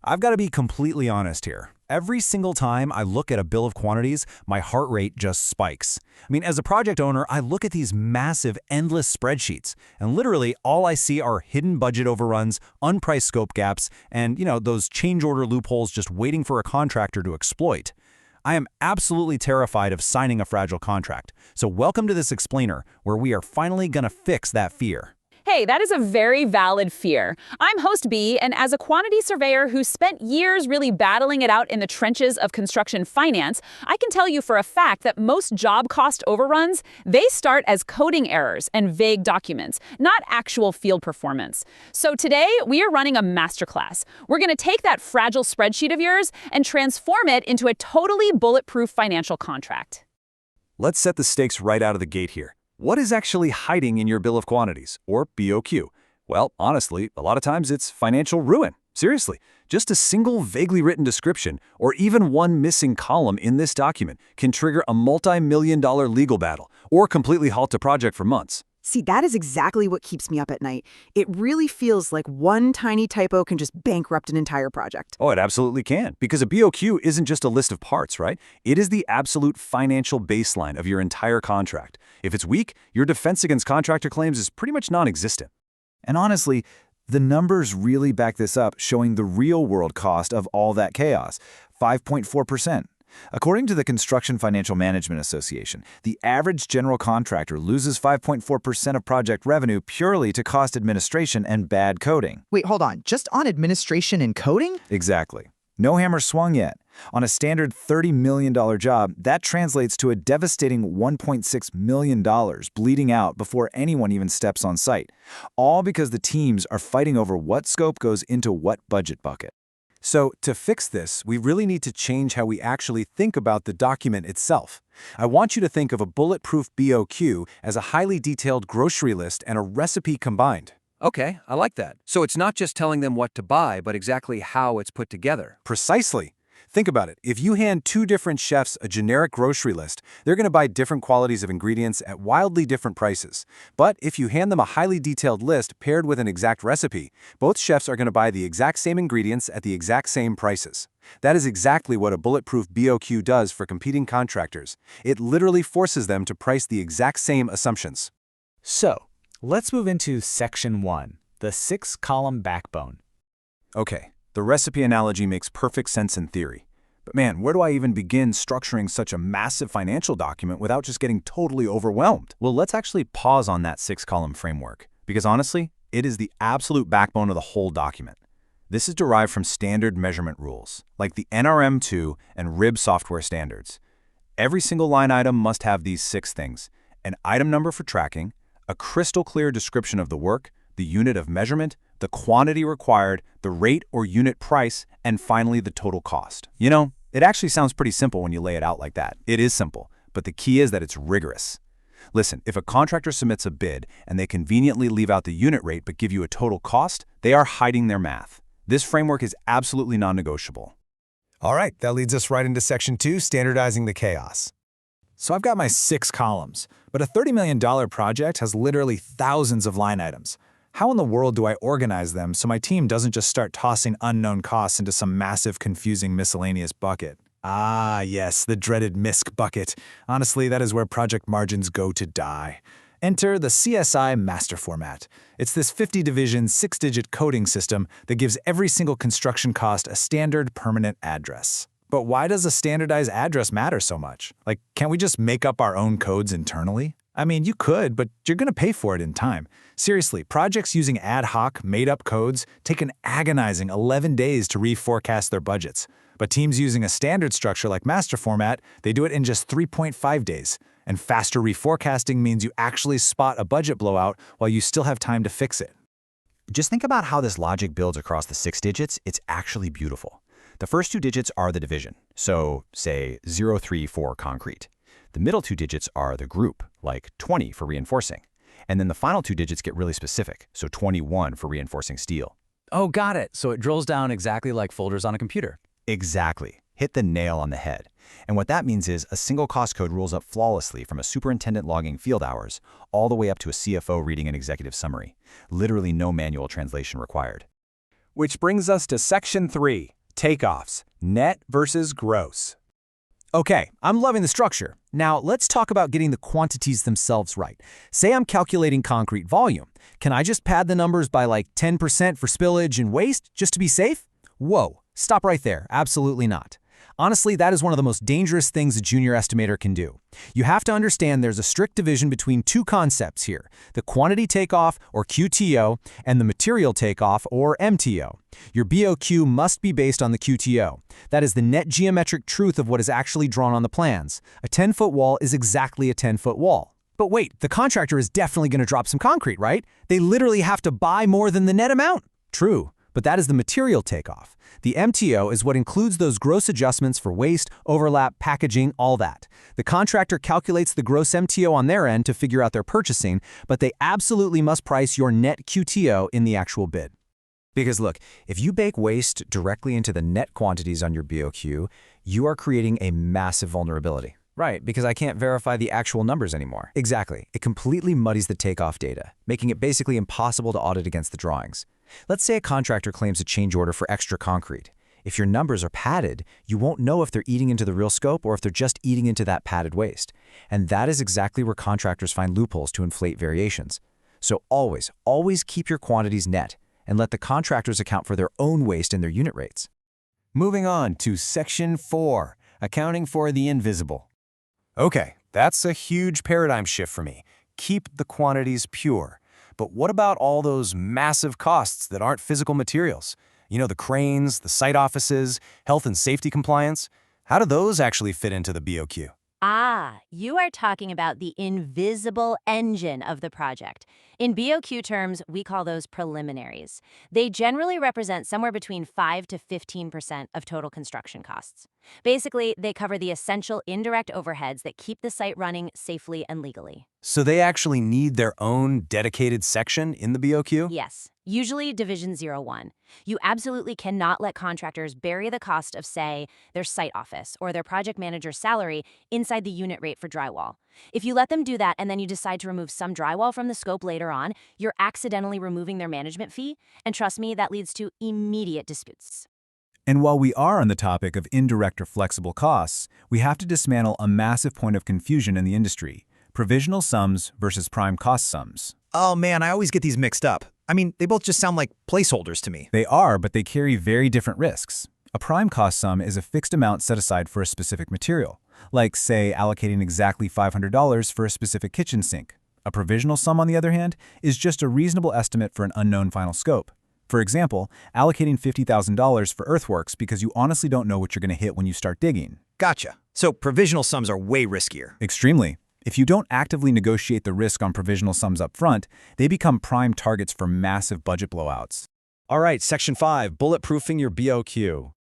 I've got to be completely honest here. Every single time I look at a bill of quantities, my heart rate just spikes. I mean, as a project owner, I look at these massive, endless spreadsheets, and literally all I see are hidden budget overruns, unpriced scope gaps, and, those change order loopholes just waiting for a contractor to exploit. I am absolutely terrified of signing a fragile contract. So welcome to this explainer, where we are finally going to fix that fear. Hey, that is a very valid fear. I'm host B, and as a quantity surveyor who spent years really battling it out in the trenches of construction finance, I can tell you for a fact that most job cost overruns, they start as coding errors and vague documents, not actual field performance. So today, we are running a masterclass. We're going to take that fragile spreadsheet of yours and transform it into a totally bulletproof financial contract. Let's set the stakes right out of the gate here. What is actually hiding in your bill of quantities, or BOQ? Well, honestly, a lot of times it's financial ruin. Seriously, just a single vaguely written description, or even one missing column in this document, can trigger a multi-million-dollar legal battle, or completely halt a project for months. See, that is exactly what keeps me up at night. It really feels like one tiny typo can just bankrupt an entire project. Oh, it absolutely can, because a BOQ isn't just a list of parts, right? It is the absolute financial baseline of your entire contract. If it's weak, your defense against contractor claims is pretty much non-existent. And honestly, the numbers really back this up, showing the real-world cost of all that chaos, 5.4%. According to the Construction Financial Management Association, the average general contractor loses 5.4% of project revenue purely to cost administration and bad coding. Wait, hold on. Just on administration and coding? Exactly. No hammer swung yet. On a standard $30 million job, that translates to a devastating $1.6 million bleeding out before anyone even steps on site. All because the teams are fighting over what scope goes into what budget bucket. So to fix this, we really need to change how we actually think about the document itself. I want you to think of a bulletproof BOQ as a highly detailed grocery list and a recipe combined. Okay, I like that. So it's not just telling them what to buy, but exactly how it's put together. Precisely. Think about it. If you hand two different chefs a generic grocery list, they're going to buy different qualities of ingredients at wildly different prices. But if you hand them a highly detailed list paired with an exact recipe, both chefs are going to buy the exact same ingredients at the exact same prices. That is exactly what a bulletproof BOQ does for competing contractors. It literally forces them to price the exact same assumptions. So, let's move into Section 1, the 6-column backbone. Okay, the recipe analogy makes perfect sense in theory. But man, where do I even begin structuring such a massive financial document without just getting totally overwhelmed? Well, let's actually pause on that 6-column framework, because honestly, it is the absolute backbone of the whole document. This is derived from standard measurement rules, like the NRM2 and RIB software standards. Every single line item must have these 6 things: an item number for tracking, a crystal clear description of the work, the unit of measurement, the quantity required, the rate or unit price, and finally the total cost. It actually sounds pretty simple when you lay it out like that. It is simple, but the key is that it's rigorous. Listen, if a contractor submits a bid and they conveniently leave out the unit rate but give you a total cost, they are hiding their math. This framework is absolutely non-negotiable. All right, that leads us right into Section 2, standardizing the chaos. So I've got my 6 columns, but a $30 million project has literally thousands of line items. How in the world do I organize them so my team doesn't just start tossing unknown costs into some massive, confusing miscellaneous bucket? Ah, yes, the dreaded MISC bucket. Honestly, that is where project margins go to die. Enter the CSI master format. It's this 50-division, 6-digit coding system that gives every single construction cost a standard permanent address. But why does a standardized address matter so much? Can't we just make up our own codes internally? I mean, you could, but you're going to pay for it in time. Seriously, projects using ad hoc, made-up codes take an agonizing 11 days to reforecast their budgets. But teams using a standard structure like master format, they do it in just 3.5 days. And faster reforecasting means you actually spot a budget blowout while you still have time to fix it. Just think about how this logic builds across the 6 digits. It's actually beautiful. The first 2 digits are the division, so say 03 for concrete. The middle 2 digits are the group, like 20 for reinforcing. And then the final 2 digits get really specific, so 21 for reinforcing steel. Oh, got it. So it drills down exactly like folders on a computer. Exactly. Hit the nail on the head. And what that means is a single cost code rolls up flawlessly from a superintendent logging field hours all the way up to a CFO reading an executive summary. Literally no manual translation required. Which brings us to Section 3, Takeoffs, net versus gross. Okay, I'm loving the structure. Now, let's talk about getting the quantities themselves right. Say I'm calculating concrete volume. Can I just pad the numbers by like 10% for spillage and waste just to be safe? Whoa, stop right there. Absolutely not. Honestly, that is one of the most dangerous things a junior estimator can do. You have to understand there's a strict division between two concepts here, the quantity takeoff, or QTO, and the material takeoff, or MTO. Your BOQ must be based on the QTO. That is the net geometric truth of what is actually drawn on the plans. A 10-foot wall is exactly a 10-foot wall. But wait, the contractor is definitely going to drop some concrete, right? They literally have to buy more than the net amount. True, but that is the material takeoff. The MTO is what includes those gross adjustments for waste, overlap, packaging, all that. The contractor calculates the gross MTO on their end to figure out their purchasing, but they absolutely must price your net QTO in the actual bid. Because look, if you bake waste directly into the net quantities on your BOQ, you are creating a massive vulnerability. Right, because I can't verify the actual numbers anymore. Exactly. It completely muddies the takeoff data, making it basically impossible to audit against the drawings. Let's say a contractor claims a change order for extra concrete. If your numbers are padded, you won't know if they're eating into the real scope or if they're just eating into that padded waste. And that is exactly where contractors find loopholes to inflate variations. So always keep your quantities net and let the contractors account for their own waste in their unit rates. Moving on to Section 4, Accounting for the Invisible. Okay, that's a huge paradigm shift for me. Keep the quantities pure. But what about all those massive costs that aren't physical materials? You know, the cranes, the site offices, health and safety compliance? How do those actually fit into the BOQ? You are talking about the invisible engine of the project. In BOQ terms, we call those preliminaries. They generally represent somewhere between 5 to 15% of total construction costs. Basically, they cover the essential indirect overheads that keep the site running safely and legally. So they actually need their own dedicated section in the BOQ? Yes, usually Division 01. You absolutely cannot let contractors bury the cost of, say, their site office or their project manager's salary inside the unit rate for drywall. If you let them do that and then you decide to remove some drywall from the scope later on, you're accidentally removing their management fee, and trust me, that leads to immediate disputes. And while we are on the topic of indirect or flexible costs, we have to dismantle a massive point of confusion in the industry: provisional sums versus prime cost sums. Oh man, I always get these mixed up. I mean, they both just sound like placeholders to me. They are, but they carry very different risks. A prime cost sum is a fixed amount set aside for a specific material, like, say, allocating exactly $500 for a specific kitchen sink. A provisional sum, on the other hand, is just a reasonable estimate for an unknown final scope. For example, allocating $50,000 for earthworks because you honestly don't know what you're going to hit when you start digging. Gotcha. So provisional sums are way riskier. Extremely. If you don't actively negotiate the risk on provisional sums up front, they become prime targets for massive budget blowouts. All right, Section 5, bulletproofing your BOQ.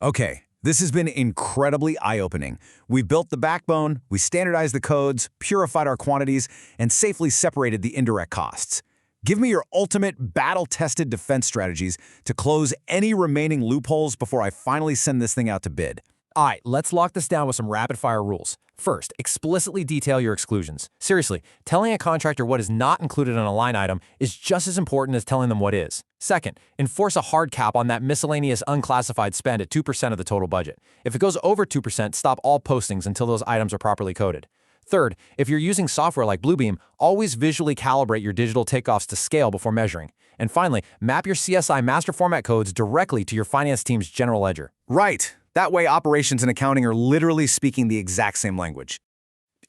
Okay, this has been incredibly eye-opening. We've built the backbone, we standardized the codes, purified our quantities, and safely separated the indirect costs. Give me your ultimate battle-tested defense strategies to close any remaining loopholes before I finally send this thing out to bid. All right, let's lock this down with some rapid-fire rules. First, explicitly detail your exclusions. Seriously, telling a contractor what is not included on a line item is just as important as telling them what is. Second, enforce a hard cap on that miscellaneous unclassified spend at 2% of the total budget. If it goes over 2%, stop all postings until those items are properly coded. Third, if you're using software like Bluebeam, always visually calibrate your digital takeoffs to scale before measuring. And finally, map your CSI master format codes directly to your finance team's general ledger. Right. That way, operations and accounting are literally speaking the exact same language.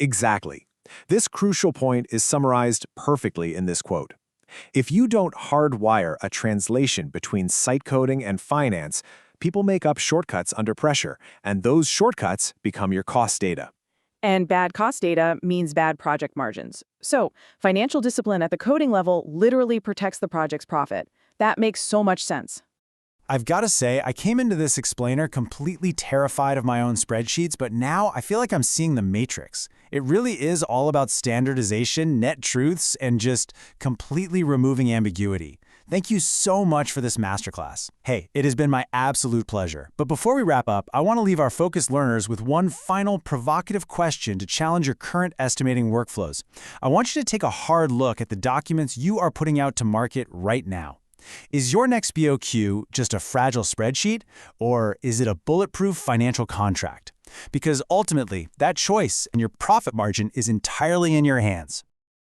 Exactly. This crucial point is summarized perfectly in this quote. If you don't hardwire a translation between site coding and finance, people make up shortcuts under pressure, and those shortcuts become your cost data. And bad cost data means bad project margins. So, financial discipline at the coding level literally protects the project's profit. That makes so much sense. I've got to say, I came into this explainer completely terrified of my own spreadsheets, but now I feel like I'm seeing the matrix. It really is all about standardization, net truths, and just completely removing ambiguity. Thank you so much for this masterclass. Hey, it has been my absolute pleasure. But before we wrap up, I want to leave our focused learners with one final provocative question to challenge your current estimating workflows. I want you to take a hard look at the documents you are putting out to market right now. Is your next BOQ just a fragile spreadsheet, or is it a bulletproof financial contract? Because ultimately, that choice and your profit margin is entirely in your hands.